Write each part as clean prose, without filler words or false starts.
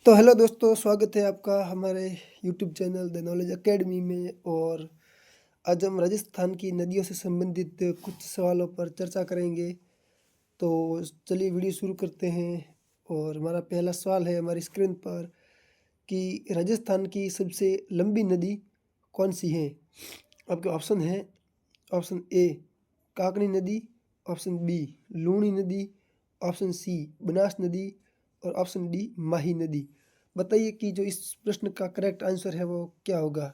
तो हेलो दोस्तों, स्वागत है आपका हमारे YouTube channel the knowledge academy में। और आज हम राजस्थान की नदियों से संबंधित कुछ सवालों पर चर्चा करेंगे। तो चलिए वीडियो शुरू करते हैं। और हमारा पहला सवाल है हमारी स्क्रीन पर कि राजस्थान की सबसे लंबी नदी कौन सी है। आपके ऑप्शन है, ऑप्शन ए काकनी नदी, ऑप्शन बी लूणी नदी, ऑप्शन सी बनास नदी और ऑप्शन डी माही नदी। बताइए कि जो इस प्रश्न का करेक्ट आंसर है वो क्या होगा।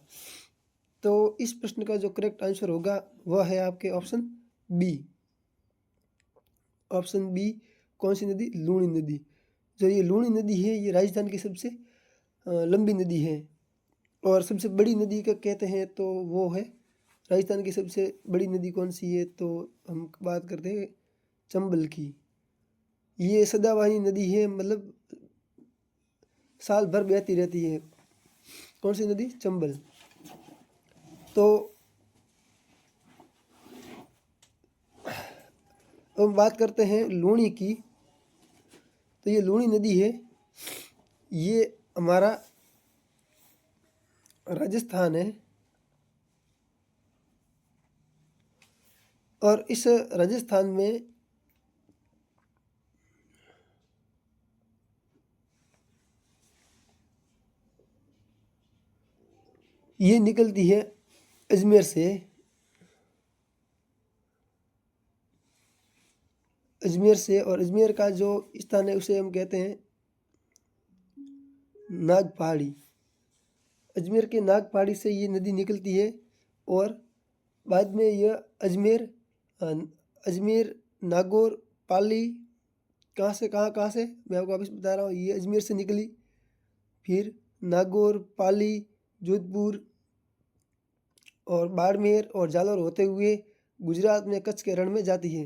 तो इस प्रश्न का जो करेक्ट आंसर होगा वह है आपके ऑप्शन बी। ऑप्शन बी कौन सी नदी? लूणी नदी। जो ये लूणी नदी है ये राजस्थान की सबसे लंबी नदी है। और सबसे बड़ी नदी का कहते हैं तो वो है, राजस्थान की सबसे बड़ी नदी कौन सी है तो हम बात करते हैं चंबल की। ये सदाबहानी नदी है, मतलब साल भर बहती रहती है। कौन सी नदी? चंबल। तो अब हम बात करते हैं लूणी की। तो ये लूणी नदी है, ये हमारा राजस्थान है। और इस राजस्थान में ये निकलती है अजमेर से। अजमेर से, और अजमेर का जो स्थान है उसे हम कहते हैं नाग पहाड़ी। अजमेर के नाग पहाड़ी से ये नदी निकलती है। और बाद में यह अजमेर अजमेर, नागौर, पाली, कहाँ से कहाँ से मैं आपको वापस बता रहा हूँ। ये अजमेर से निकली, फिर नागौर, पाली, जोधपुर और बाड़मेर और जालौर होते हुए गुजरात में कच्छ के रण में जाती है।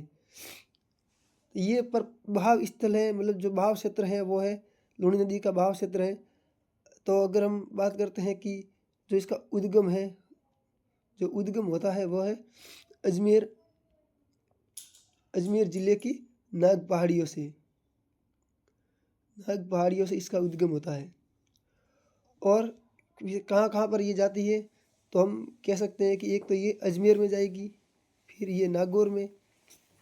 ये पर बहाव स्थल है, मतलब जो बहाव क्षेत्र है वो है लूणी नदी का बहाव क्षेत्र है। तो अगर हम बात करते हैं कि जो इसका उद्गम है, जो उद्गम होता है वह है अजमेर, अजमेर ज़िले की नाग पहाड़ियों से। नाग पहाड़ियों से इसका उद्गम होता है। और ये कहाँ कहाँ पर ये जाती है तो हम कह सकते हैं कि एक तो ये अजमेर में जाएगी, फिर ये नागौर में,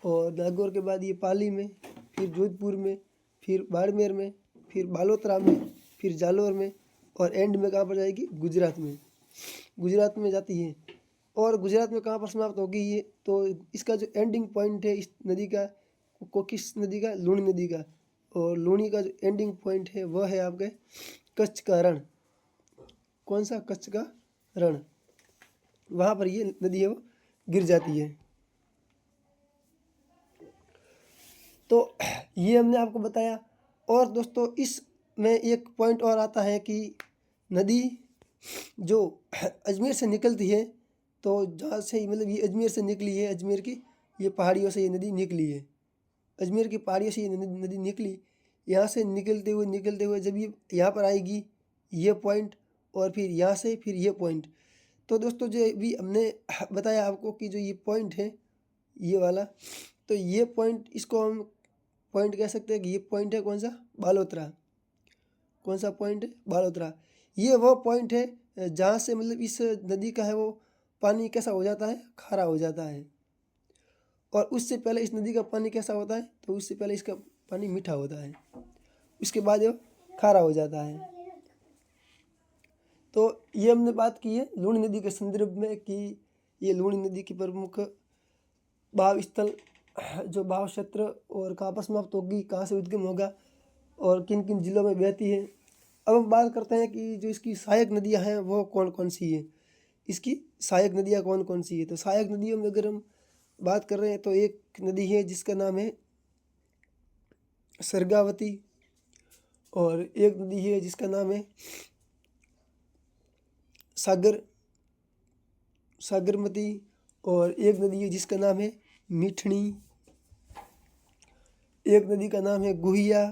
और नागौर के बाद ये पाली में, फिर जोधपुर में, फिर बाड़मेर में, फिर बालोतरा में, फिर जालौर में, और एंड में कहाँ पर जाएगी? गुजरात में। गुजरात में जाती है। और गुजरात में कहाँ पर समाप्त होगी ये, तो इसका जो एंडिंग पॉइंट है इस नदी का, को किस नदी का? लूणी नदी का। और लूणी का जो एंडिंग पॉइंट है वह है आपके कच्छ का रण। कौन सा? कच्छ का रण। वहाँ पर ये नदी है वो गिर जाती है। तो ये हमने आपको बताया। और दोस्तों इसमें एक पॉइंट और आता है कि नदी जो अजमेर से निकलती है, तो जहाँ से मतलब ये अजमेर से निकली है, अजमेर की ये पहाड़ियों से ये नदी निकली है। अजमेर की पहाड़ियों से ये नदी निकली। यहाँ से निकलते हुए जब ये यहाँ पर आएगी ये पॉइंट, और फिर यहाँ से फिर ये पॉइंट। तो दोस्तों जो भी हमने बताया आपको कि जो ये पॉइंट है ये वाला, तो ये पॉइंट, इसको हम पॉइंट कह सकते हैं कि ये पॉइंट है कौन सा? बालोतरा। कौन सा पॉइंट है? बालोतरा। ये वो पॉइंट है जहाँ से मतलब इस नदी का है वो पानी कैसा हो जाता है? खारा हो जाता है। और उससे पहले इस नदी का पानी कैसा होता है? तो उससे पहले इसका पानी मीठा होता है, उसके बाद ये खारा हो जाता है। तो ये हमने बात की है लूणी नदी के संदर्भ में कि ये लूणी नदी की प्रमुख बहाव स्थल, जो बहाव क्षेत्र, और कहाँ पर समाप्त होगी, कहाँ से उद्गम होगा, और किन किन जिलों में बहती है। अब हम बात करते हैं कि जो इसकी सहायक नदियाँ हैं वो कौन कौन सी है। इसकी सहायक नदियाँ कौन कौन सी है? तो सहायक नदियों में अगर हम बात कर रहे हैं तो एक नदी है जिसका नाम है सरगावती, और एक नदी है जिसका नाम है सागरमती, और एक नदी है जिसका नाम है मीठनी, एक नदी का नाम है गुहिया,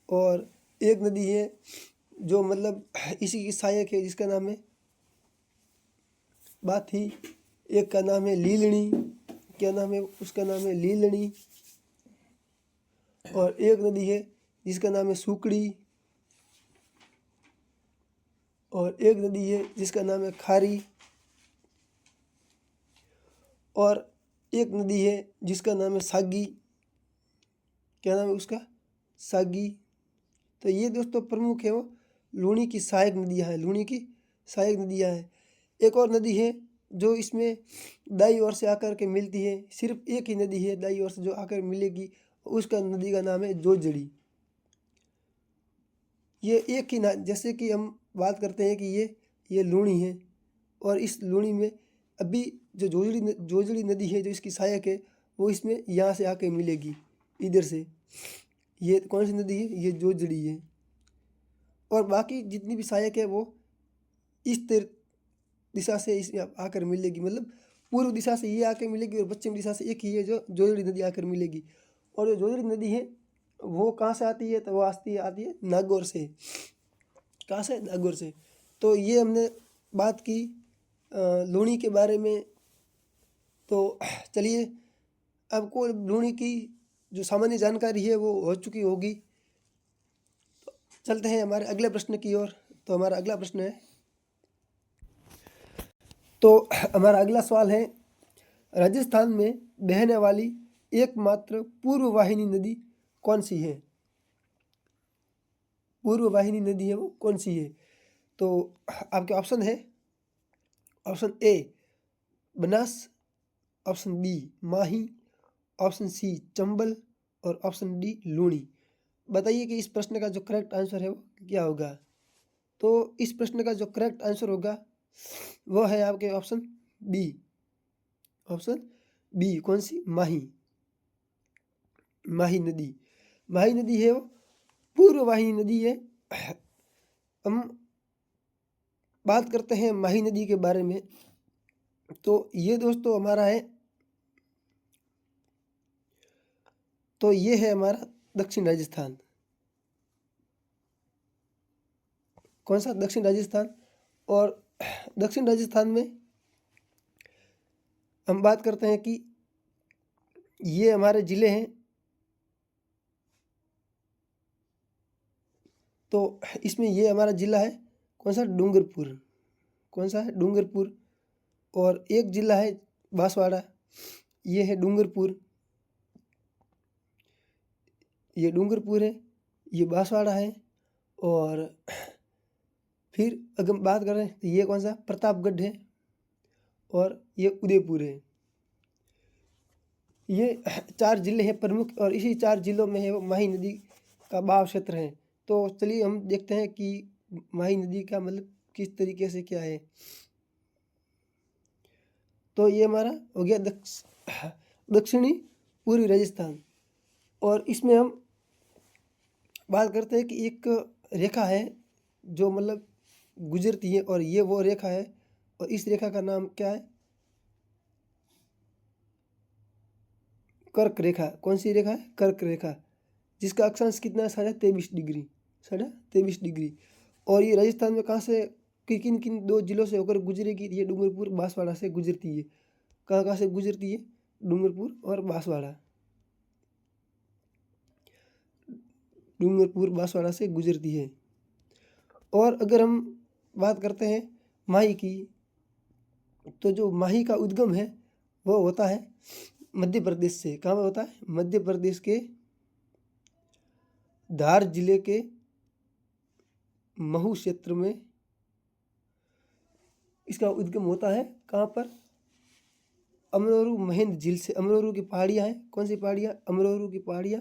और एक नदी है जो मतलब इसी की सहायक है जिसका नाम है बाथी। एक का नाम है लीलणी। क्या नाम है उसका? नाम है लीलणी। और एक नदी है जिसका नाम है सूकड़ी, और एक नदी है जिसका नाम है खारी, और एक नदी है जिसका नाम है सागी। क्या नाम है उसका? सागी। तो ये दोस्तों प्रमुख है वो लूणी की सहायक नदियाँ हैं, लूणी की सहायक नदियाँ हैं। एक और नदी है जो इसमें दाई ओर से आकर के मिलती है, सिर्फ एक ही नदी है दाई ओर से जो आकर मिलेगी, उसका नदी का नाम है जोजड़ी। ये एक ही ना, जैसे कि हम बात करते हैं कि ये लूणी है, और इस लूणी में अभी जो जोजड़ी नदी है जो इसकी सहायक है, वो इसमें यहाँ से आके मिलेगी इधर से। ये कौन सी नदी है? ये जोजड़ी है। और बाकी जितनी भी सहायक है वो इस दिशा से इसमें आकर मिलेगी, मतलब पूर्व दिशा से ये आकर मिलेगी, और पश्चिम दिशा से एक ही है जो जोजड़ी नदी आकर मिलेगी। और जो जोजड़ी नदी है वो कहाँ से आती है? तो वो आती है नागौर से। कहाँ से? नागौर से। तो ये हमने बात की लूणी के बारे में। तो चलिए, आपको लूणी की जो सामान्य जानकारी है वो हो चुकी होगी। चलते हैं हमारे अगले प्रश्न की ओर। तो हमारा अगला प्रश्न है, तो हमारा अगला सवाल है, राजस्थान में बहने वाली एकमात्र पूर्व वाहिनी नदी कौन सी है? पूर्व वाहिनी नदी है वो कौन सी है? तो आपके ऑप्शन है, option A Banas, option B Mahi, option C Chambal, और ऑप्शन डी लूणी। बताइए कि इस प्रश्न का जो करेक्ट आंसर है वो क्या होगा? तो इस प्रश्न का जो करेक्ट आंसर होगा वो है आपके ऑप्शन बी। ऑप्शन बी कौन सी? माही। माही नदी, माही नदी है वो पूर्व वाहिनी नदी है। हम बात करते हैं माही नदी के बारे में। तो ये दोस्तों हमारा है, तो ये है हमारा दक्षिण राजस्थान। कौन सा? दक्षिण राजस्थान। और दक्षिण राजस्थान में हम बात करते हैं कि ये हमारे ज़िले हैं। तो इसमें ये हमारा ज़िला है कौन सा? डूंगरपुर। कौन सा है? डूंगरपुर। और एक ज़िला है बांसवाड़ा, ये है डूंगरपुर। ये डूंगरपुर है, ये बांसवाड़ा है। और फिर अगर हम बात करें तो ये कौन सा? प्रतापगढ़ है, और ये उदयपुर है। ये 4 ज़िले हैं प्रमुख, और इसी 4 ज़िलों में है वो माही नदी का बहाव क्षेत्र है। तो चलिए हम देखते हैं कि माही नदी का मतलब किस तरीके से क्या है। तो ये हमारा हो गया दक्षिणी पूर्वी राजस्थान। और इसमें हम बात करते हैं कि एक रेखा है जो मतलब गुजरती है, और ये वो रेखा है, और इस रेखा का नाम क्या है? कर्क रेखा। कौन सी रेखा है? कर्क रेखा, जिसका अक्षांश कितना है? 23.5 डिग्री। 23.5 डिग्री। और ये राजस्थान में कहाँ से किन किन 2 जिलों से होकर गुजरेगी? ये डूंगरपुर बांसवाड़ा से गुजरती है। कहाँ कहाँ से गुजरती है? डूंगरपुर और बांसवाड़ा। डूंगरपुर बांसवाड़ा से गुजरती है। और अगर हम बात करते हैं माही की, तो जो माही का उद्गम है वो होता है मध्य प्रदेश से। कहाँ में होता है? मध्य प्रदेश के धार जिले के महू क्षेत्र में इसका उद्गम होता है। कहाँ पर? अमरोरू महेंद्र झील से। अमरोरू की पहाड़ियाँ हैं। कौन सी पहाड़ियाँ? अमरोरू की पहाड़ियाँ।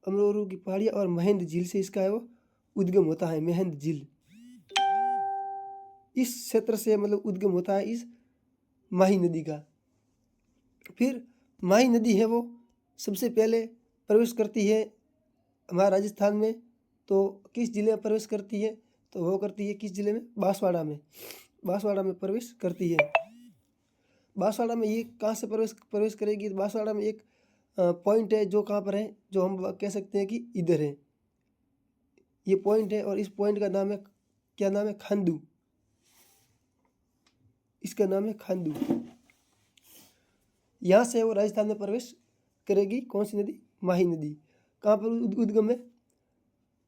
अमरोरू की पहाड़ियाँ और महेंद्र झील से इसका है वो उद्गम होता है। महेंद्र झील इस क्षेत्र से मतलब उद्गम होता है इस माही नदी का। फिर माही नदी है वो सबसे पहले प्रवेश करती है हमारे राजस्थान में। तो किस जिले में प्रवेश करती है? तो वो करती है किस जिले में? बांसवाड़ा में। बांसवाड़ा में प्रवेश करती है। बांसवाड़ा में ये कहाँ से प्रवेश करेगी? तो बांसवाड़ा में एक पॉइंट है जो कहाँ पर है, जो हम कह सकते हैं कि इधर है। ये पॉइंट है, और इस पॉइंट का नाम है, क्या नाम है? खांदू। इसका नाम है खांदू। यहाँ से वो राजस्थान में प्रवेश करेगी। कौन सी नदी? माही नदी। कहाँ पर उद्गम है?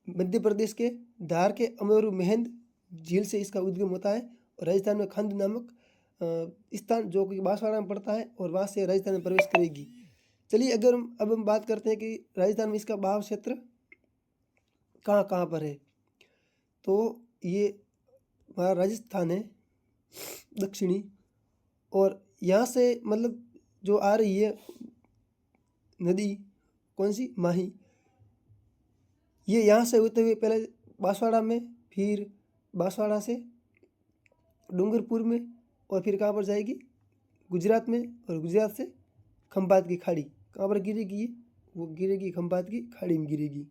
मध्य प्रदेश के धार के अमेरू महंद झील से इसका उद्गम होता है और राजस्थान में खंड नामक स्थान जो कि बांसवाड़ा में पड़ता है और वहाँ से राजस्थान में प्रवेश करेगी। चलिए अगर अब हम बात करते हैं कि राजस्थान में इसका बहाव क्षेत्र कहाँ कहाँ पर है, तो ये हमारा राजस्थान है दक्षिणी, और यहाँ से मतलब जो आ रही है नदी कौन सी? माही, ये यहाँ से होते हुए पहले बांसवाड़ा में, फिर बांसवाड़ा से डूंगरपुर में, और फिर कहाँ पर जाएगी? गुजरात में, और गुजरात से खंभात की खाड़ी। कहाँ पर गिरेगी ये? वो गिरेगी खंभात की खाड़ी में गिरेगी।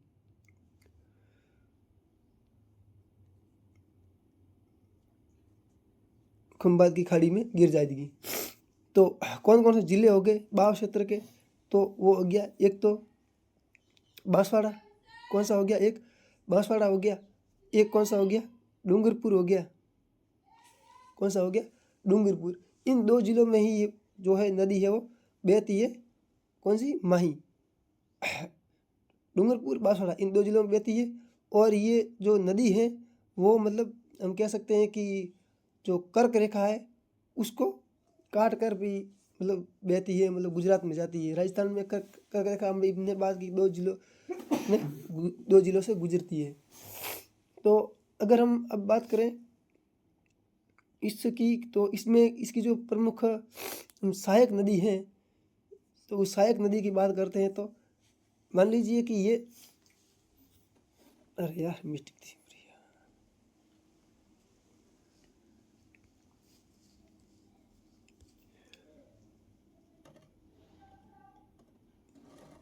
खंभात की खाड़ी में गिर जाएगी। तो कौन कौन से जिले हो गए बहाव क्षेत्र के? तो वो हो गया एक तो बांसवाड़ा, कौन सा हो गया? एक बांसवाड़ा हो गया। एक कौन सा हो गया? डूंगरपुर हो गया। कौन सा हो गया? डूंगरपुर। इन दो जिलों में ही ये जो है नदी है वो बहती है। कौन सी? माही। डूंगरपुर बांसवाड़ा इन दो जिलों में बहती है। और ये जो नदी है वो मतलब हम कह सकते हैं कि जो कर्क रेखा है उसको काट कर भी मतलब बहती है, मतलब गुजरात में जाती है। राजस्थान में कर्क रेखा हमने बात की दो जिलों से गुजरती है। तो अगर हम अब बात करें इसकी, तो इसमें इसकी जो प्रमुख सहायक नदी है, तो उस सहायक नदी की बात करते हैं तो मान लीजिए कि ये, अरे यार मिस्टेक थी,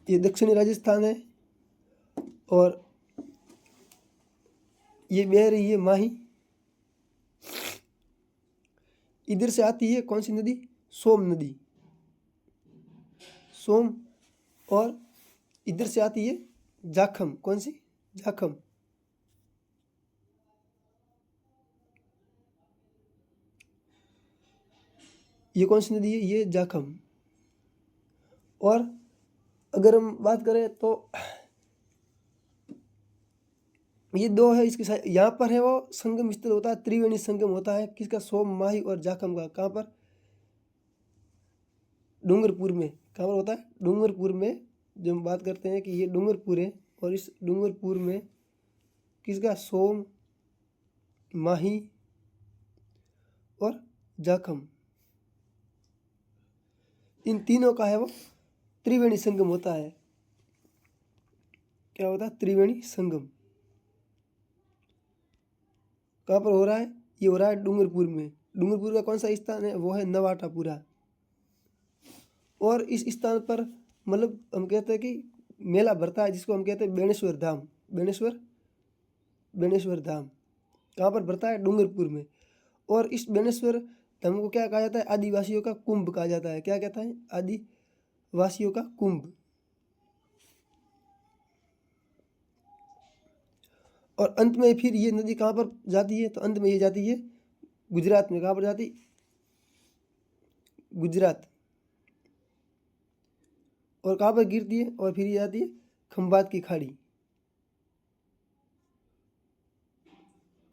ये दक्षिणी राजस्थान है और ये बह रही है माही। इधर से आती है कौन सी नदी? सोम नदी, सोम। और इधर से आती है जाखम। कौन सी? जाखम। ये कौन सी नदी है? ये जाखम। और अगर हम बात करें तो ये दो है इसके साथ, यहाँ पर है वो संगम स्थल होता है, त्रिवेणी संगम होता है किसका? सोम, माही और जाखम का। कहाँ पर? डूंगरपुर में। कहाँ पर होता है? डूंगरपुर में। जब हम बात करते हैं कि ये डूंगरपुर है और इस डूंगरपुर में किसका? सोम, माही और जाखम, इन तीनों का है वो त्रिवेणी संगम होता है। क्या होता है? त्रिवेणी संगम। कहाँ पर हो रहा है? ये हो रहा है डूंगरपुर में। डूंगरपुर का कौन सा स्थान है? वो है नवाटापुरा। और इस स्थान पर मतलब हम कहते हैं कि मेला भरता है जिसको हम कहते हैं बेणेश्वर धाम। बेणेश्वर धाम कहाँ पर भरता है? डूंगरपुर में। और इस बेणेश्वर धाम को क्या कहा जाता है? आदिवासियों का कुंभ कहा जाता है। क्या कहता है? आदिवासियों का कुंभ। और अंत में फिर ये नदी कहाँ पर जाती है? तो अंत में ये जाती है गुजरात में। कहाँ पर जाती? गुजरात। और कहाँ पर गिरती है? और फिर ये जाती है खंभात की खाड़ी।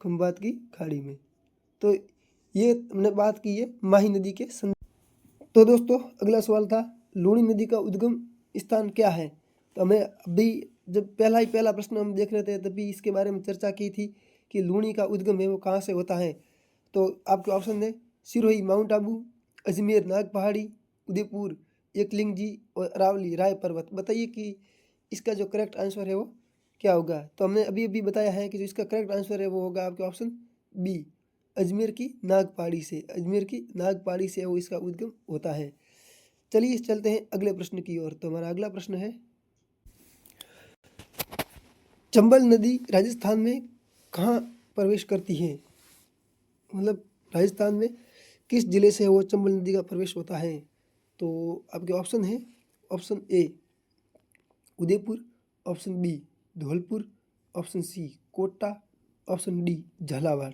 खंभात की खाड़ी में। तो ये हमने बात की है माही नदी के तो दोस्तों अगला सवाल था लूणी नदी का उद्गम स्थान क्या है? तो हमें अभी जब पहला प्रश्न हम देख रहे थे तभी इसके बारे में चर्चा की थी कि लूणी का उद्गम है वो कहाँ से होता है। तो आपके ऑप्शन है सिरोही माउंट आबू, अजमेर नाग पहाड़ी, उदयपुर एकलिंग जी और अरावली राय पर्वत। बताइए कि इसका जो करेक्ट आंसर है वो क्या होगा। तो हमने अभी अभी बताया है कि जो इसका करेक्ट आंसर है वो होगा आपके ऑप्शन बी, अजमेर की नाग पहाड़ी से। अजमेर की नाग पहाड़ी से वो इसका उद्गम होता है। चलिए चलते हैं अगले प्रश्न की ओर। तो हमारा अगला प्रश्न है चंबल नदी राजस्थान में कहाँ प्रवेश करती है? मतलब राजस्थान में किस जिले से वो चंबल नदी का प्रवेश होता है? तो आपके ऑप्शन है option A Udaipur, option B Dholpur, option C Kota, option D Jhalawar.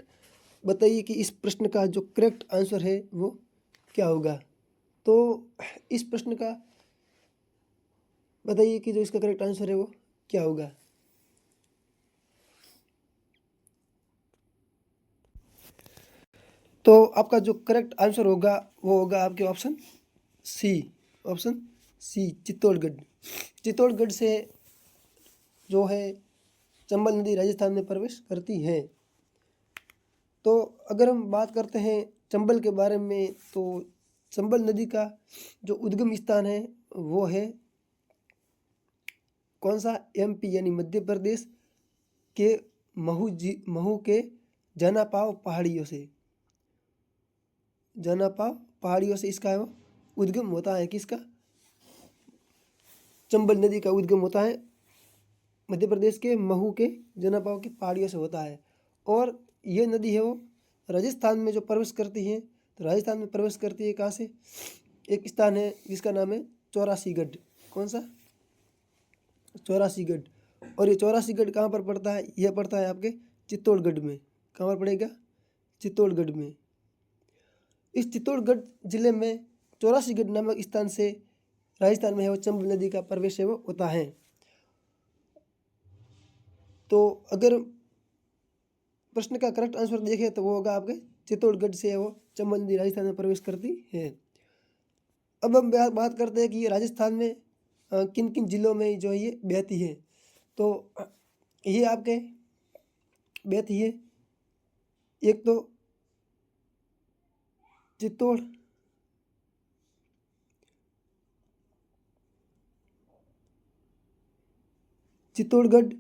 बताइए कि इस प्रश्न का जो करेक्ट आंसर है वो क्या होगा। तो इस प्रश्न का बताइए कि जो इसका करेक्ट आंसर है वो क्या होगा? तो आपका जो करेक्ट आंसर होगा वो होगा आपके option C. Option C, Chittorgarh. Chittorgarh से जो है चंबल नदी राजस्थान में प्रवेश करती है। तो अगर हम बात करते हैं चंबल के बारे में, तो चंबल नदी का जो उद्गम स्थान है वो है कौन सा? एमपी यानी मध्य प्रदेश के महू के जनापाव पहाड़ियों से। जनापाव पहाड़ियों से इसका वो उद्गम होता है। किसका? चंबल नदी का उद्गम होता है मध्य प्रदेश के महू के जनापाव की पहाड़ियों से होता है। और ये नदी है वो राजस्थान में जो प्रवेश करती है, तो राजस्थान में प्रवेश करती है कहाँ से? एक स्थान है जिसका नाम है चौरासीगढ़। कौन सा? चौरासीगढ़। और ये चौरासीगढ़ कहाँ पर पड़ता है? यह पड़ता है आपके चित्तौड़गढ़ में। कहाँ पर पड़ेगा? चित्तौड़गढ़ में। इस चित्तौड़गढ़ जिले में चौरासीगढ़ नामक स्थान से राजस्थान में है वो चंबल नदी का प्रवेश है वो होता है। तो अगर प्रश्न का करेक्ट आंसर देखें तो वो होगा आपके चित्तौड़गढ़ से वो चंबल नदी राजस्थान में प्रवेश करती है। अब हम बात करते हैं कि ये राजस्थान में किन किन जिलों में जो है ये बहती है। तो ये आपके बहती है, एक तो चित्तौड़गढ़,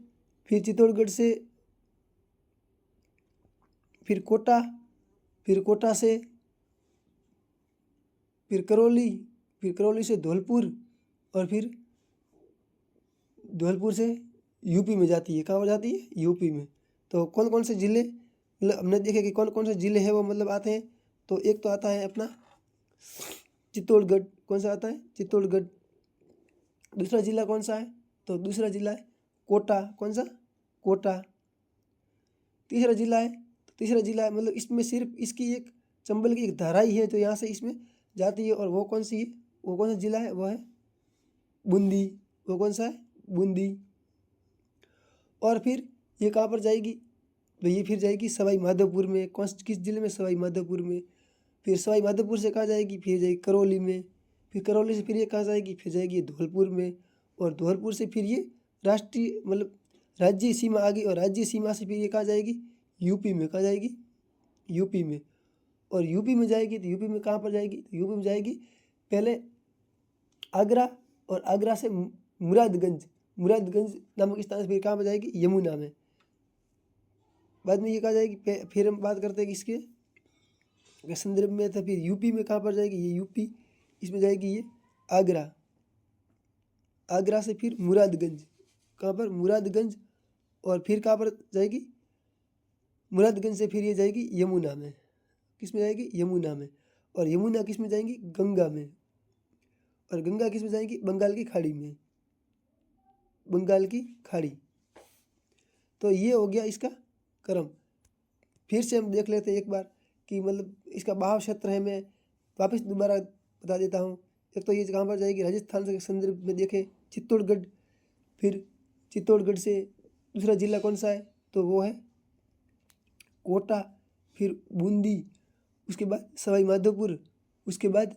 फिर चित्तौड़गढ़ से फिर कोटा, फिर कोटा से फिर करौली, फिर करौली से धौलपुर, और फिर धौलपुर से यूपी में जाती है। कहाँ पर जाती है? यूपी में। तो कौन कौन से ज़िले, मतलब हमने देखे कि कौन कौन से ज़िले हैं वो मतलब आते हैं। तो एक तो आता है अपना चित्तौड़गढ़। कौन सा आता है? चित्तौड़गढ़। दूसरा ज़िला कौन सा है? तो दूसरा ज़िला है कोटा। कौन सा? कोटा। तीसरा ज़िला है, तो तीसरा ज़िला है मतलब इसमें सिर्फ इसकी एक चंबल की एक धारा ही है जो यहाँ से इसमें जाती है, और वो कौन सी है? वो कौन सा ज़िला है? वो है बूंदी। वो कौन सा है? बूंदी। और फिर ये कहाँ पर जाएगी? तो ये फिर जाएगी सवाई माधोपुर में। कौन किस जिले में? सवाई माधोपुर में। फिर सवाई माधोपुर से कहाँ जाएगी? फिर जाएगी करौली में। फिर करौली से फिर ये कहाँ जाएगी? फिर जाएगी धौलपुर में। और धौलपुर से फिर ये राष्ट्रीय मतलब राज्य सीमा आ गई, और राज्य सीमा से फिर ये कहाँ जाएगी? यूपी में। कहाँ जाएगी? यूपी में। और यूपी में जाएगी तो यूपी में कहाँ पर जाएगी? तो यूपी में जाएगी पहले आगरा, और आगरा से मुरादगंज। मुरादगंज नामक स्थान से फिर कहाँ पर जाएगी? यमुना में। बाद में ये कहाँ जाएगी? फिर हम बात करते हैं कि इसके संदर्भ में था। फिर यूपी में कहाँ पर जाएगी? ये यूपी, इसमें जाएगी ये आगरा। आगरा से फिर मुरादगंज। कहाँ पर? मुरादगंज। और फिर कहाँ पर जाएगी? मुरादगंज से फिर ये जाएगी यमुना में। किस में जाएगी? यमुना में। और यमुना किस में जाएंगी? गंगा में। और गंगा किस में जाएगी? बंगाल की खाड़ी में। बंगाल की खाड़ी। तो ये हो गया इसका क्रम। फिर से हम देख लेते हैं एक बार कि मतलब इसका बहाव क्षेत्र है। मैं वापस दोबारा बता देता हूँ। एक तो ये कहाँ पर जाएगी? राजस्थान से संदर्भ में देखें चित्तौड़गढ़। फिर चित्तौड़गढ़ से दूसरा जिला कौन सा है? तो वो है कोटा। फिर बूंदी, उसके बाद सवाई माधोपुर, उसके बाद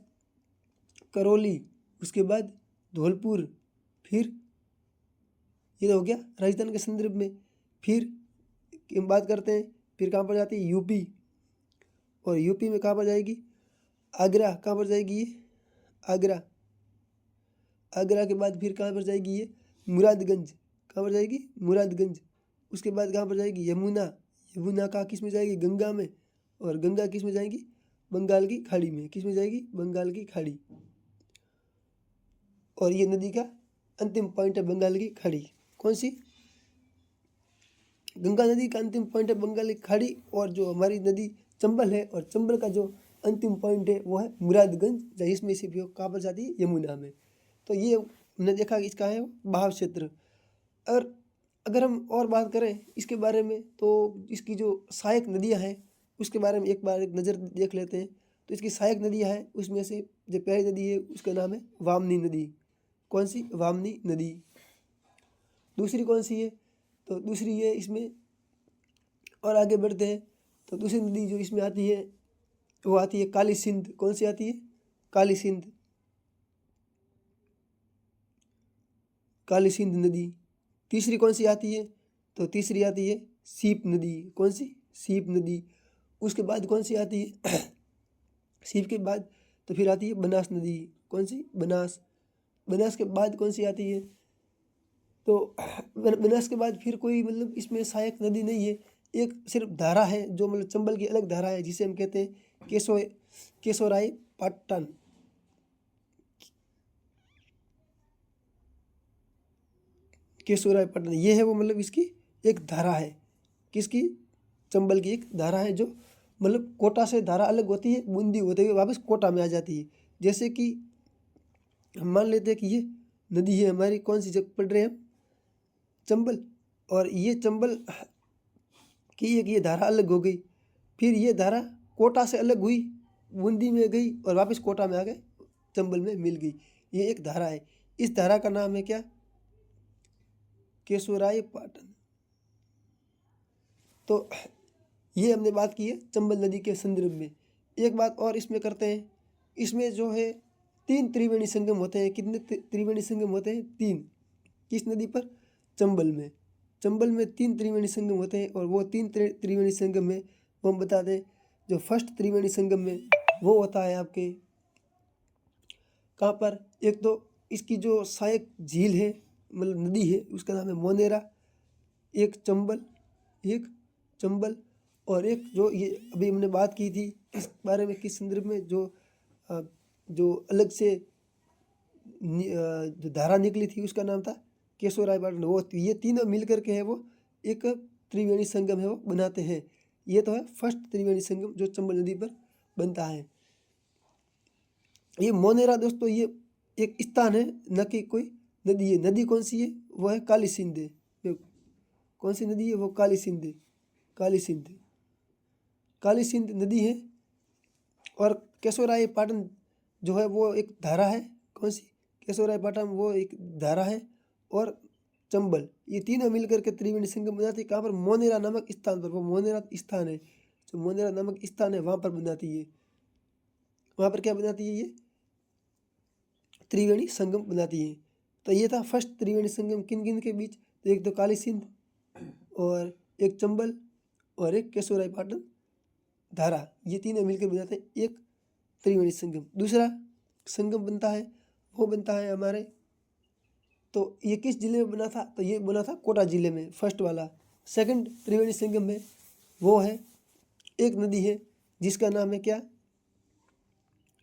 करौली, उसके बाद धौलपुर। फिर ये हो गया राजस्थान के संदर्भ में। फिर हम बात करते हैं फिर कहाँ पर जाती है? यूपी। और यूपी में कहाँ पर जाएगी? आगरा। कहाँ पर जाएगी ये? आगरा। आगरा के बाद फिर कहाँ पर जाएगी ये? मुरादगंज। कहाँ पर जाएगी? मुरादगंज। उसके बाद कहाँ पर जाएगी? यमुना। यमुना का किस में जाएगी? गंगा में। और गंगा किस में जाएगी? बंगाल की खाड़ी में। किस में जाएगी? बंगाल की खाड़ी। और ये नदी का अंतिम पॉइंट है बंगाल की खाड़ी। कौन सी? गंगा नदी का अंतिम पॉइंट है बंगाल की खाड़ी। और जो हमारी नदी चंबल है, और चंबल का जो अंतिम पॉइंट है वो है मुरादगंज, जिसमें से भी कहाँ पर जाती है? यमुना में। तो ये हमने देखा कि इसका है बहाव क्षेत्र। और अगर हम और बात करें इसके बारे में, तो इसकी जो सहायक नदियाँ हैं उसके बारे में एक बार एक नज़र देख लेते हैं। तो इसकी सहायक नदियाँ हैं, उसमें से जो पहली नदी है उसका नाम है वामनी नदी। कौन सी? वामनी नदी। दूसरी कौन सी है, तो दूसरी ये इसमें, और आगे बढ़ते हैं तो दूसरी नदी जो इसमें आती है वो आती है काली सिंध। कौन सी आती है, काली सिंध, काली सिंध नदी। तीसरी कौन सी आती है, तो तीसरी आती है सीप नदी। कौन सी, सीप नदी। उसके बाद कौन सी आती है सीप के बाद तो फिर आती है बनास नदी। कौन सी, बनास। बनास के बाद कौन सी आती है, तो बनास के बाद फिर कोई मतलब इसमें सहायक नदी नहीं है, एक सिर्फ धारा है जो मतलब चंबल की अलग धारा है, जिसे हम कहते हैं केशोराय पाटन। केशोराय पाटन ये है वो मतलब इसकी एक धारा है, किसकी, चंबल की एक धारा है, जो मतलब कोटा से धारा अलग होती है, बूंदी होते हुए वापस कोटा में आ जाती है। जैसे कि हम मान लेते हैं कि ये नदी है हमारी, कौन सी जगह पड़ रहे हैं हम, चंबल, और ये चंबल की एक ये धारा अलग हो गई, फिर ये धारा कोटा से अलग हुई, बूंदी में गई और वापस कोटा में आ गए, चंबल में मिल गई। ये एक धारा है, इस धारा का नाम है क्या, केशोराय पाटन। तो ये हमने बात की है चंबल नदी के संदर्भ में। एक बात और इसमें करते हैं, इसमें जो है 3 त्रिवेणी संगम होते हैं। कितने त्रिवेणी संगम होते हैं, 3। किस नदी पर, चंबल में। चंबल में 3 त्रिवेणी संगम होते हैं, और वो 3 त्रिवेणी संगम में वो हम बता दें, जो फर्स्ट त्रिवेणी संगम में वो होता है आपके कहाँ पर, एक तो इसकी जो सहायक झील है मतलब नदी है उसका नाम है मोनेरा, एक चंबल, और एक जो ये अभी हमने बात की थी इस बारे में, किस संदर्भ में, जो अलग से जो धारा निकली थी उसका नाम था केशोराय पाटन। वो ये तीनों मिल करके है वो एक त्रिवेणी संगम है वो बनाते हैं। ये तो है फर्स्ट त्रिवेणी संगम जो चंबल नदी पर बनता है। ये मोनेरा दोस्तों ये एक स्थान है, न कि कोई नदी है। नदी कौन सी है, वो है काली सिंध है। कौन सी नदी है, वो काली सिंध है, काली सिंध नदी है। और केशोराय पाटन जो है वो एक धारा है, कौन सी, केशोराय पाटन वो एक धारा है, और चंबल, ये तीनों मिलकर के त्रिवेणी संगम बनाती है। कहाँ पर, मोनेरा नामक स्थान पर। वो मोनेरा स्थान है, जो मोनेरा नामक स्थान है वहाँ पर बनाती है। वहाँ पर क्या बनाती है, ये त्रिवेणी संगम बनाती है। तो ये था फर्स्ट त्रिवेणी संगम किन किन के बीच, तो एक तो काली सिंध, और एक चंबल, और एक केशोराय पाटन धारा, ये तीनों मिलकर बनाते हैं एक त्रिवेणी संगम। दूसरा संगम बनता है वो बनता है हमारे, तो ये किस जिले में बना था, तो ये बना था कोटा जिले में, फर्स्ट वाला। सेकंड त्रिवेणी संगम में वो है, एक नदी है जिसका नाम है क्या,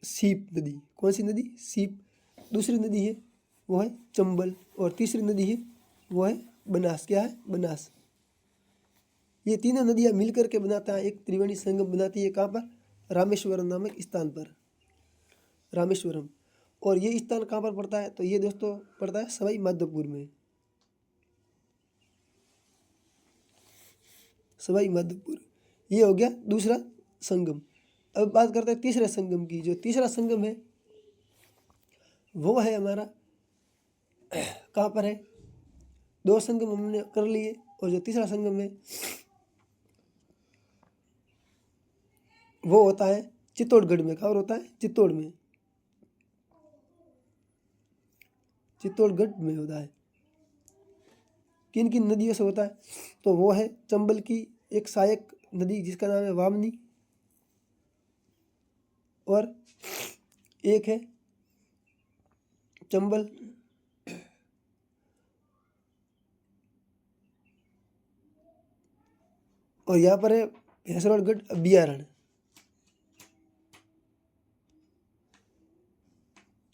सीप नदी। कौन सी नदी, सीप। दूसरी नदी है वो है चंबल, और तीसरी नदी है वो है बनास। क्या है, बनास। ये तीनों नदियाँ मिलकर के बनाता है एक त्रिवेणी संगम बनाती है। कहाँ पर, रामेश्वरम नामक स्थान पर, रामेश्वरम। और ये स्थान कहाँ पर पड़ता है, तो ये दोस्तों पड़ता है सवाई माधोपुर में, सवाई माधोपुर। ये हो गया दूसरा संगम। अब बात करते हैं तीसरे संगम की। जो तीसरा संगम है वो है हमारा कहाँ पर है, 2 संगम हमने कर लिए, और जो तीसरा संगम है वो होता है चित्तौड़गढ़ में। कहाँ होता है, चित्तौड़ में, चित्तौड़गढ़ में होता है। किन किन नदियों से होता है, तो वो है चंबल की एक सहायक नदी जिसका नाम है वामनी, और एक है चंबल, और यहाँ पर है भैंसवाड़गढ़ अभ्यारण्य।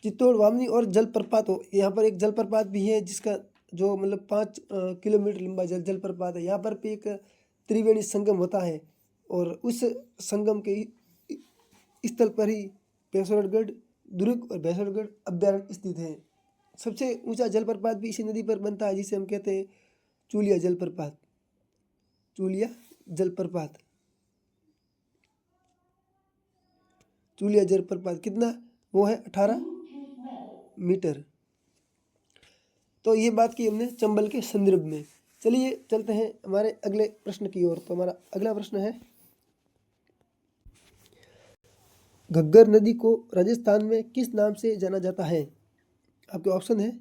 चित्तौड़, वामनी और जलप्रपात हो, यहाँ पर एक जलप्रपात भी है जिसका जो मतलब 5 किलोमीटर लंबा जलप्रपात है। यहाँ पर भी एक त्रिवेणी संगम होता है, और उस संगम के स्थल पर ही भैंसवाड़गढ़ दुर्ग और भैंसवाड़गढ़ अभ्यारण्य स्थित है। सबसे ऊंचा जलप्रपात भी इसी नदी पर बनता है, जिसे हम कहते हैं चूलिया जलप्रपात, चूलिया जलप्रपात। चूलिया जलप्रपात कितना, वो है 18 मीटर। तो ये बात की हमने चंबल के संदर्भ में। चलिए चलते हैं हमारे अगले प्रश्न की ओर। तो हमारा अगला प्रश्न है, घग्गर नदी को राजस्थान में किस नाम से जाना जाता है? आपके ऑप्शन है,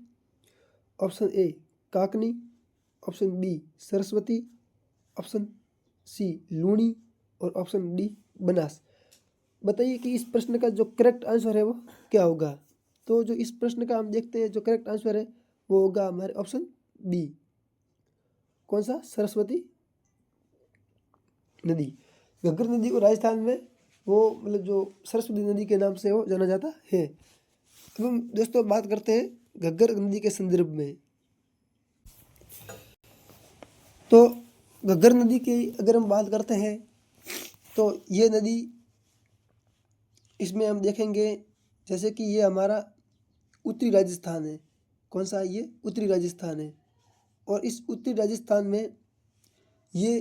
option A Kakni, option B Saraswati, option C Luni और ऑप्शन डी बनास। बताइए कि इस प्रश्न का जो करेक्ट आंसर है वो क्या होगा। तो जो इस प्रश्न का हम देखते हैं, जो करेक्ट आंसर है वो होगा हमारे ऑप्शन बी। कौन सा? सरस्वती नदी। घग्गर नदी को राजस्थान में वो मतलब जो सरस्वती नदी के नाम से वो जाना जाता है। अब हम दोस्तों बात करते हैं घग्गर नदी के संदर्भ में। तो घग्गर नदी की अगर हम बात करते हैं तो ये नदी, इसमें हम देखेंगे जैसे कि ये हमारा उत्तरी राजस्थान है। कौन सा? ये उत्तरी राजस्थान है। और इस उत्तरी राजस्थान में ये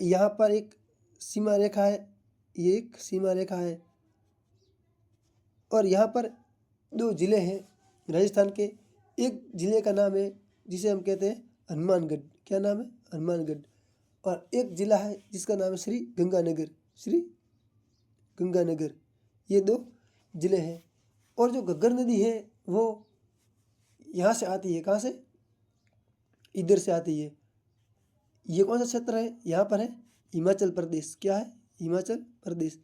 यहाँ पर एक सीमा रेखा है, ये एक सीमा रेखा है। और यहाँ पर दो ज़िले हैं राजस्थान के। एक ज़िले का नाम है जिसे हम कहते हैं हनुमानगढ़। क्या नाम है? हनुमानगढ़। और एक ज़िला है जिसका नाम है श्री गंगानगर। श्री गंगानगर। ये दो ज़िले हैं। और जो घग्गर नदी है वो यहाँ से आती है। कहाँ से? इधर से आती है। ये कौन सा क्षेत्र है? यहाँ पर है हिमाचल प्रदेश। क्या है? हिमाचल प्रदेश।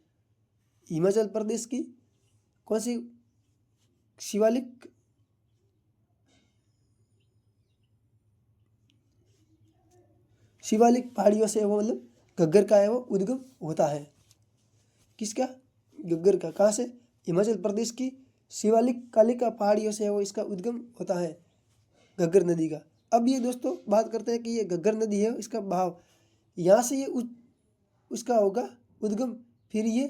हिमाचल प्रदेश की कौन सी शिवालिक शिवालिक पहाड़ियों से वो मतलब घग्गर का है वो उद्गम होता है। किसका? घग्गर का। कहाँ से? हिमाचल प्रदेश की शिवालिक कालिका पहाड़ियों से वो इसका उद्गम होता है, घग्गर नदी का। अब ये दोस्तों बात करते हैं कि ये घग्गर नदी है, इसका बहाव यहाँ से ये उसका होगा उद्गम। फिर ये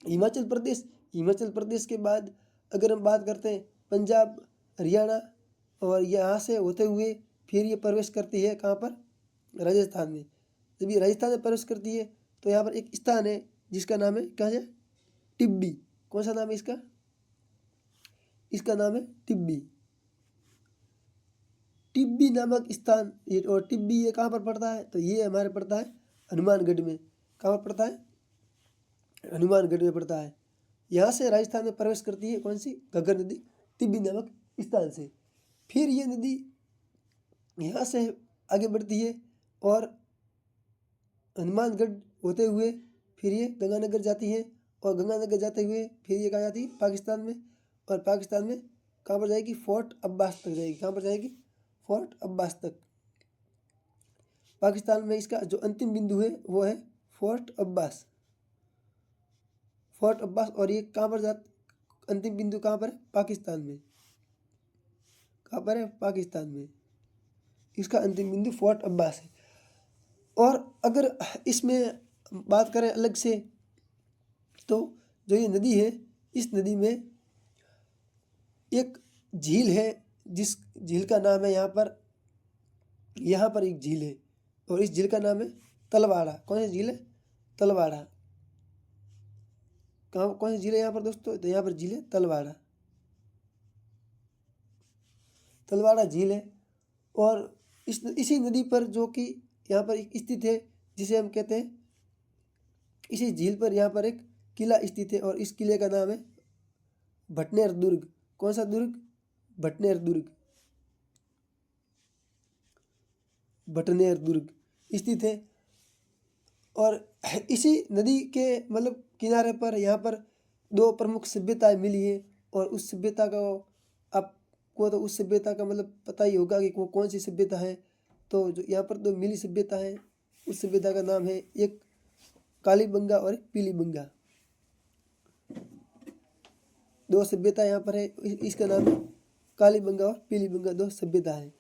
हिमाचल प्रदेश के बाद अगर हम बात करते हैं पंजाब, हरियाणा, और यहाँ से होते हुए फिर ये प्रवेश करती है कहाँ पर? राजस्थान में। जब ये राजस्थान में प्रवेश करती है तो यहाँ पर एक स्थान है जिसका नाम है, क्या है? टिब्बी। कौन सा नाम है इसका? इसका नाम है टिब्बी। टिब्बी नामक स्थान ये। और टिब्बी ये कहाँ पर पड़ता है? तो ये हमारे पड़ता है हनुमानगढ़ में। कहाँ पर पड़ता है? हनुमानगढ़ में पड़ता है। यहाँ से राजस्थान में प्रवेश करती है कौन सी? घग्गर नदी टिब्बी नामक स्थान से। फिर ये नदी यहाँ से आगे बढ़ती है और हनुमानगढ़ होते हुए फिर ये गंगानगर जाती है। और गंगानगर जाते हुए फिर ये कहाँ जाती है? पाकिस्तान में। और पाकिस्तान में कहाँ पर जाएगी? फोर्ट अब्बास तक जाएगी। कहाँ पर जाएगी? फोर्ट अब्बास तक। पाकिस्तान में इसका जो अंतिम बिंदु है वो है फोर्ट अब्बास। फोर्ट अब्बास। और ये कहाँ पर अंतिम बिंदु कहाँ पर है? पाकिस्तान में। कहाँ पर है? पाकिस्तान में। इसका अंतिम बिंदु फोर्ट अब्बास है। और अगर इसमें बात करें अलग से तो जो ये नदी है, इस नदी में एक झील है जिस झील का नाम है यहाँ पर एक झील है और इस झील का नाम है तलवाड़ा। कौन सी झील है? तलवाड़ा। कहाँ? कौन सी झील है यहाँ पर दोस्तों? तो यहाँ पर झील है तलवाड़ा। तलवाड़ा झील है। और इसी नदी पर जो कि यहाँ पर एक स्थित है जिसे हम कहते हैं, इसी झील पर यहाँ पर एक किला स्थित है और इस किले का नाम है भटनेर दुर्ग। कौन सा दुर्ग? भटनेर दुर्ग। भटनेर दुर्ग स्थित है। और इसी नदी के मतलब किनारे पर यहाँ पर दो प्रमुख सभ्यताएं मिली है। और उस सभ्यता का आपको तो उस सभ्यता का मतलब पता ही होगा कि वो कौन सी सभ्यता है। तो जो यहाँ पर दो मिली सभ्यता है, उस सभ्यता का नाम है एक कालीबंगा और एक पीलीबंगा। दो सभ्यता यहाँ पर है, इसका नाम है कालीबंगा और पीलीबंगा। दो सभ्यता है,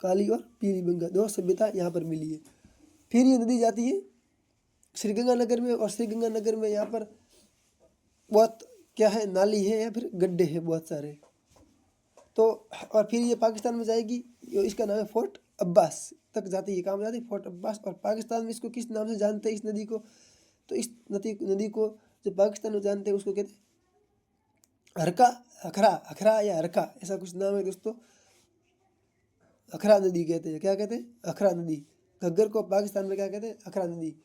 काली और पीलीबंगा दो सभ्यता यहाँ पर मिली है। फिर ये नदी जाती है श्रीगंगानगर में। और श्रीगंगानगर में यहाँ पर बहुत क्या है? नाली है या फिर गड्ढे हैं बहुत सारे। तो और फिर ये पाकिस्तान में जाएगी। इसका नाम है फोर्ट अब्बास तक जाती है। कहाँ जाती है? फोर्ट अब्बास। और पाकिस्तान में इसको किस नाम से जानते हैं इस नदी को? तो इस नदी को जो पाकिस्तान में जानते हैं उसको कहते हैं हरका, अखरा, अखरा या हरका ऐसा कुछ नाम है दोस्तों। अखरा नदी कहते हैं। क्या कहते हैं? अखरा नदी। घग्गर को पाकिस्तान में क्या कहते हैं? अखरा नदी।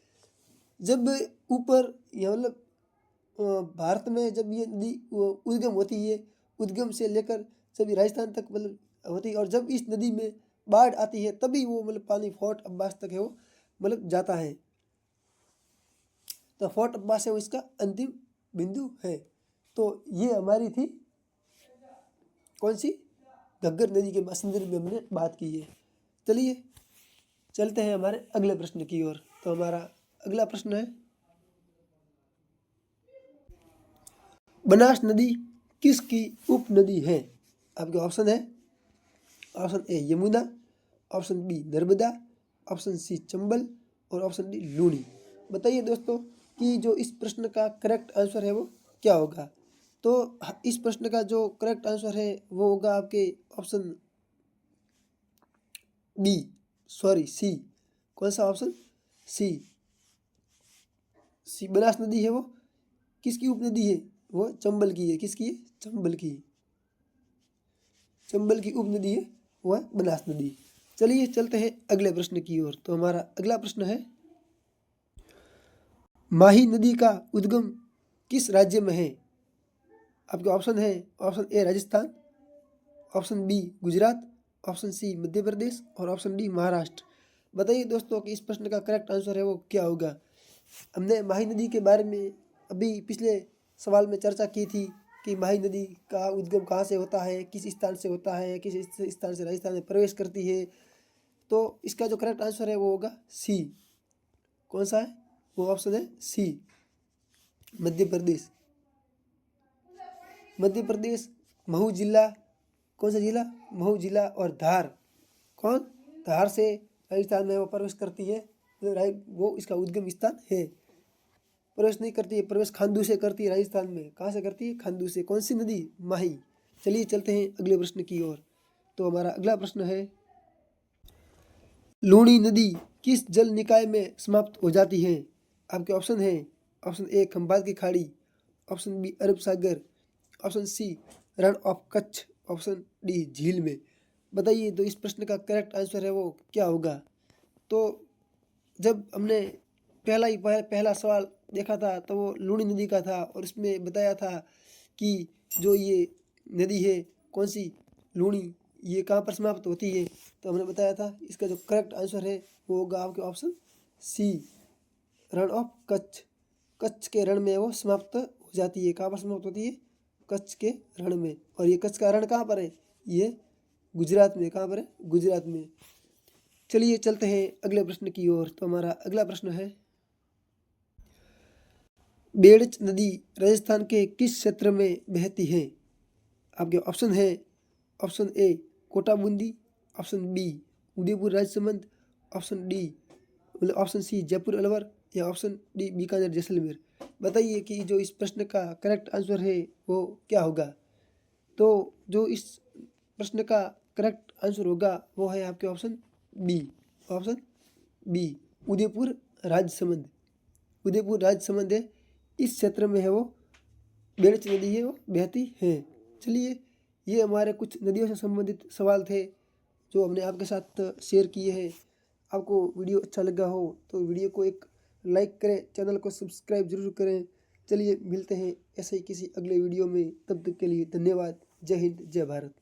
जब ऊपर या मतलब भारत में जब ये नदी उद्गम होती है, उद्गम से लेकर जब ये राजस्थान तक मतलब होती है, और जब इस नदी में बाढ़ आती है तभी वो मतलब पानी फोर्ट अब्बास तक है वो मतलब जाता है। तो फोर्ट अब्बास है वो इसका अंतिम बिंदु है। तो ये हमारी थी कौन सी? घग्गर नदी के संदर्भ में हमने बात की है। चलिए चलते हैं हमारे अगले प्रश्न की ओर। तो हमारा अगला प्रश्न है, बनास नदी किसकी उपनदी है? आपके ऑप्शन है, option A Yamuna, option B Narmada, option C Chambal और ऑप्शन डी लूनी। बताइए दोस्तों कि जो इस प्रश्न का करेक्ट आंसर है वो क्या होगा। तो इस प्रश्न का जो करेक्ट आंसर है वो होगा आपके ऑप्शन बी, सॉरी सी। कौन सा ऑप्शन? सी। सी बनास नदी है वो किसकी उपनदी है? वो चंबल की है। किसकी है? चंबल की। चंबल की उपनदी है वह बनास नदी। चलिए चलते हैं अगले प्रश्न की ओर। तो हमारा अगला प्रश्न है, माही नदी का उद्गम किस राज्य में है? आपके ऑप्शन है, option A Rajasthan, option B Gujarat, option C Madhya Pradesh और ऑप्शन डी महाराष्ट्र। बताइए दोस्तों कि इस प्रश्न का करेक्ट आंसर है वो क्या होगा। हमने माही नदी के बारे में अभी पिछले सवाल में चर्चा की थी कि माही नदी का उद्गम कहाँ से होता है, किस स्थान से होता है, किस स्थान से राजस्थान में प्रवेश करती है। तो इसका जो करेक्ट आंसर है वो होगा सी। कौन सा है? वो ऑप्शन है सी, मध्य प्रदेश। मध्य प्रदेश, महू जिला। कौन सा जिला? महू जिला। और धार, कौन? धार से राजस्थान में वो प्रवेश करती है। वो इसका उद्गम स्थान है। प्रवेश नहीं करती है, प्रवेश खांडू से करती है राजस्थान में। कहाँ से करती है? खांडू से। कौन सी नदी? माही। चलिए चलते हैं अगले प्रश्न की ओर। तो हमारा अगला प्रश्न है, लूणी नदी किस जल निकाय में समाप्त हो जाती है? आपके ऑप्शन है, ऑप्शन ए खंबात की खाड़ी, option B Arab Sagar, option C Rann of Kutch, option D झील में। बताइए तो इस प्रश्न का करेक्ट आंसर है वो क्या होगा। तो जब हमने पहला सवाल देखा था तो वो लूणी नदी का था, और उसमें बताया था कि जो ये नदी है कौन सी, लूणी, ये कहाँ पर समाप्त होती है। तो हमने बताया था इसका जो करेक्ट आंसर है वो होगा आपके option C, Rann of Kutch. Kutch के रण में वो समाप्त हो जाती है। कहाँ पर समाप्त होती है? कच्छ के रण में। और ये कच्छ का रण कहाँ पर है? ये गुजरात में। कहाँ पर है? गुजरात में। चलिए चलते हैं अगले प्रश्न की ओर। तो हमारा अगला प्रश्न है, बेड़च नदी राजस्थान के किस क्षेत्र में बहती है? आपके ऑप्शन है, option A Kota Bundi, option B Udaipur Rajsamand, option D मतलब ऑप्शन सी जयपुर अलवर, या ऑप्शन डी बीकानेर जैसलमेर। बताइए कि जो इस प्रश्न का करेक्ट आंसर है वो क्या होगा। तो जो इस प्रश्न का करेक्ट आंसर होगा वो है आपके option B, option B Udaipur Rajsamand. Udaipur Rajsamand है, इस क्षेत्र में है वो बेड़च नदी है वो बहती है। चलिए ये हमारे कुछ नदियों से संबंधित सवाल थे जो हमने आपके साथ शेयर किए हैं। आपको वीडियो अच्छा लगा हो तो वीडियो को एक लाइक करें, चैनल को सब्सक्राइब जरूर करें। चलिए मिलते हैं ऐसे ही किसी अगले वीडियो में, तब तक के लिए धन्यवाद। जय हिंद, जय भारत।